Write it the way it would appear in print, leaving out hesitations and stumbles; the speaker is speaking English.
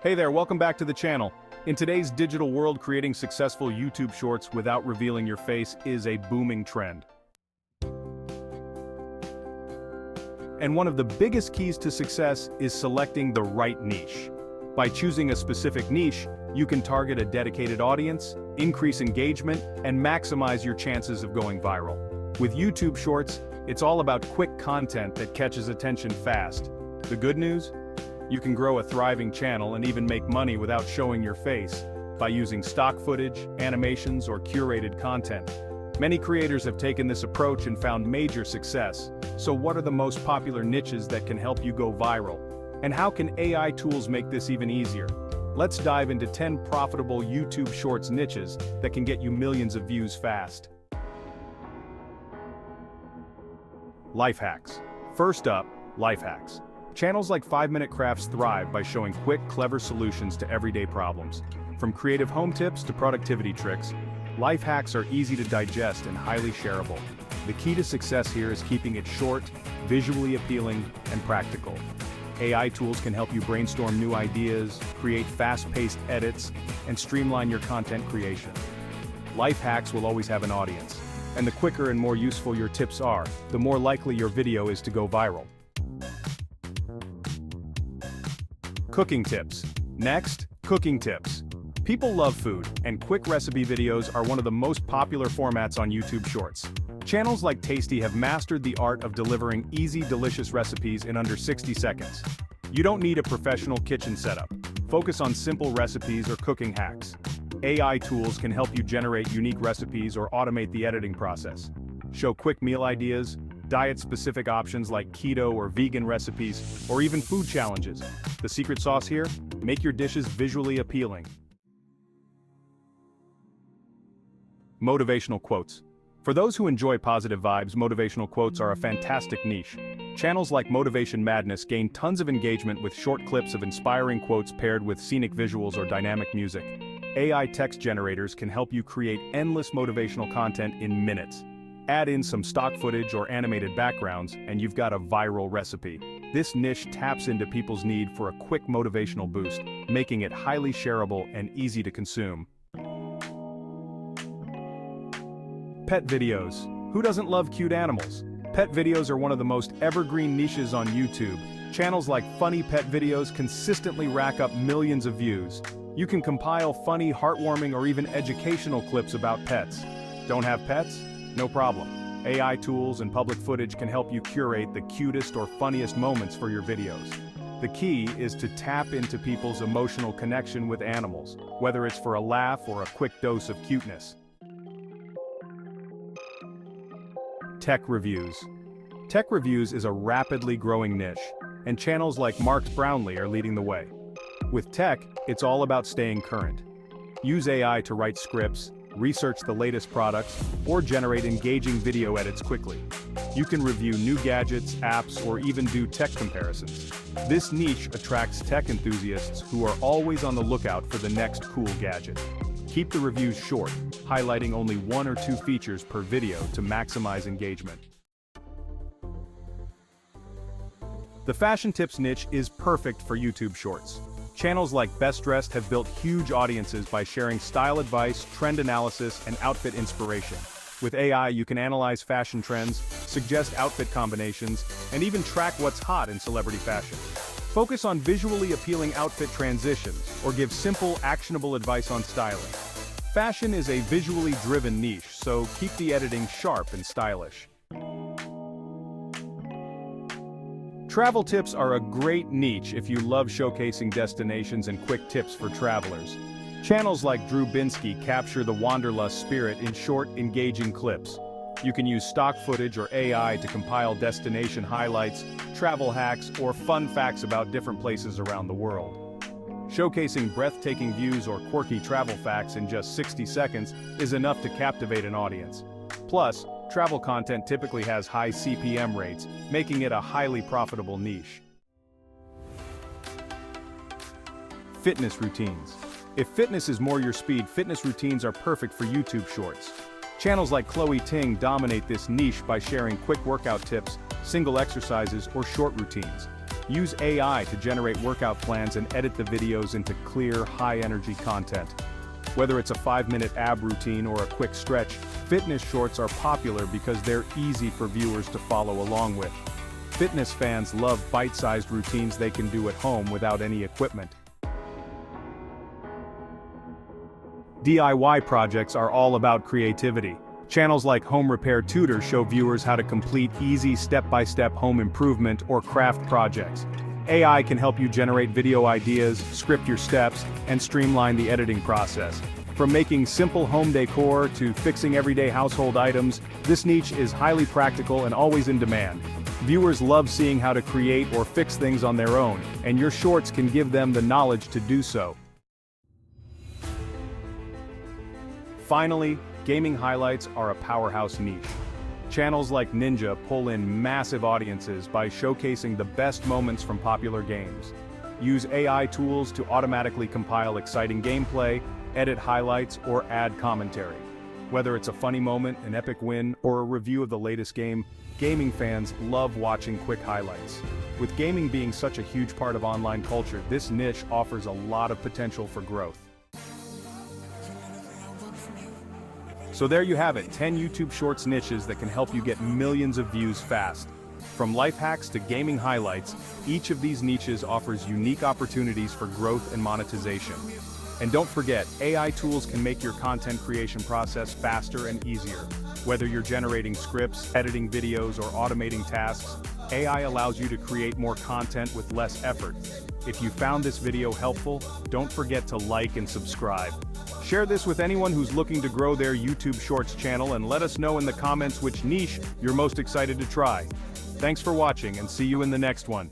Hey there, welcome back to the channel. In today's digital world, creating successful YouTube shorts without revealing your face is a booming trend. And one of the biggest keys to success is selecting the right niche. By choosing a specific niche, you can target a dedicated audience, increase engagement, and maximize your chances of going viral. With YouTube Shorts, it's all about quick content that catches attention fast. The good news? You can grow a thriving channel and even make money without showing your face by using stock footage, animations, or curated content. Many creators have taken this approach and found major success. So what are the most popular niches that can help you go viral? And how can AI tools make this even easier? Let's dive into 10 profitable YouTube Shorts niches that can get you millions of views fast. Life hacks. First up, life hacks. Channels like 5-Minute Crafts thrive by showing quick, clever solutions to everyday problems. From creative home tips to productivity tricks, life hacks are easy to digest and highly shareable. The key to success here is keeping it short, visually appealing, and practical. AI tools can help you brainstorm new ideas, create fast-paced edits, and streamline your content creation. Life hacks will always have an audience, and the quicker and more useful your tips are, the more likely your video is to go viral. Cooking tips. Next, cooking tips. People love food, and quick recipe videos are one of the most popular formats on YouTube Shorts. Channels like Tasty have mastered the art of delivering easy, delicious recipes in under 60 seconds. You don't need a professional kitchen setup. Focus on simple recipes or cooking hacks. AI tools can help you generate unique recipes or automate the editing process. Show quick meal ideas, diet-specific options like keto or vegan recipes, or even food challenges. The secret sauce here? Make your dishes visually appealing. Motivational quotes. For those who enjoy positive vibes, motivational quotes are a fantastic niche. Channels like Motivation Madness gain tons of engagement with short clips of inspiring quotes paired with scenic visuals or dynamic music. AI text generators can help you create endless motivational content in minutes. Add in some stock footage or animated backgrounds, and you've got a viral recipe. This niche taps into people's need for a quick motivational boost, making it highly shareable and easy to consume. Pet videos. Who doesn't love cute animals? Pet videos are one of the most evergreen niches on YouTube. Channels like Funny Pet Videos consistently rack up millions of views. You can compile funny, heartwarming, or even educational clips about pets. Don't have pets? No problem. AI tools and public footage can help you curate the cutest or funniest moments for your videos. The key is to tap into people's emotional connection with animals, whether it's for a laugh or a quick dose of cuteness. Tech reviews. Tech reviews is a rapidly growing niche, and channels like Mark's Brownlee are leading the way. With tech, it's all about staying current. Use AI to write scripts, research the latest products, or generate engaging video edits quickly. You can review new gadgets, apps, or even do tech comparisons. This niche attracts tech enthusiasts who are always on the lookout for the next cool gadget. Keep the reviews short, highlighting only 1 or 2 features per video to maximize engagement. The fashion tips niche is perfect for YouTube Shorts. Channels like Best Dressed have built huge audiences by sharing style advice, trend analysis, and outfit inspiration. With AI, you can analyze fashion trends, suggest outfit combinations, and even track what's hot in celebrity fashion. Focus on visually appealing outfit transitions, or give simple, actionable advice on styling. Fashion is a visually driven niche, so keep the editing sharp and stylish. Travel tips are a great niche if you love showcasing destinations and quick tips for travelers. Channels like Drew Binsky capture the wanderlust spirit in short, engaging clips. You can use stock footage or AI to compile destination highlights, travel hacks, or fun facts about different places around the world. Showcasing breathtaking views or quirky travel facts in just 60 seconds is enough to captivate an audience. Plus, travel content typically has high CPM rates, making it a highly profitable niche. Fitness routines. If fitness is more your speed, fitness routines are perfect for YouTube Shorts. Channels like Chloe Ting dominate this niche by sharing quick workout tips, single exercises, or short routines. Use AI to generate workout plans and edit the videos into clear, high-energy content. Whether it's a 5-minute ab routine or a quick stretch, fitness shorts are popular because they're easy for viewers to follow along with. Fitness fans love bite-sized routines they can do at home without any equipment. DIY projects are all about creativity. Channels like Home Repair Tutor show viewers how to complete easy step-by-step home improvement or craft projects. AI can help you generate video ideas, script your steps, and streamline the editing process. From making simple home decor to fixing everyday household items, this niche is highly practical and always in demand. Viewers love seeing how to create or fix things on their own, and your shorts can give them the knowledge to do so. Finally, gaming highlights are a powerhouse niche. Channels like Ninja pull in massive audiences by showcasing the best moments from popular games. Use AI tools to automatically compile exciting gameplay, edit highlights, or add commentary. Whether it's a funny moment, an epic win, or a review of the latest game, gaming fans love watching quick highlights. With gaming being such a huge part of online culture, this niche offers a lot of potential for growth. So there you have it, 10 YouTube Shorts niches that can help you get millions of views fast. From life hacks to gaming highlights, each of these niches offers unique opportunities for growth and monetization. And don't forget, AI tools can make your content creation process faster and easier. Whether you're generating scripts, editing videos, or automating tasks, AI allows you to create more content with less effort. If you found this video helpful, don't forget to like and subscribe. Share this with anyone who's looking to grow their YouTube Shorts channel and let us know in the comments which niche you're most excited to try. Thanks for watching and see you in the next one.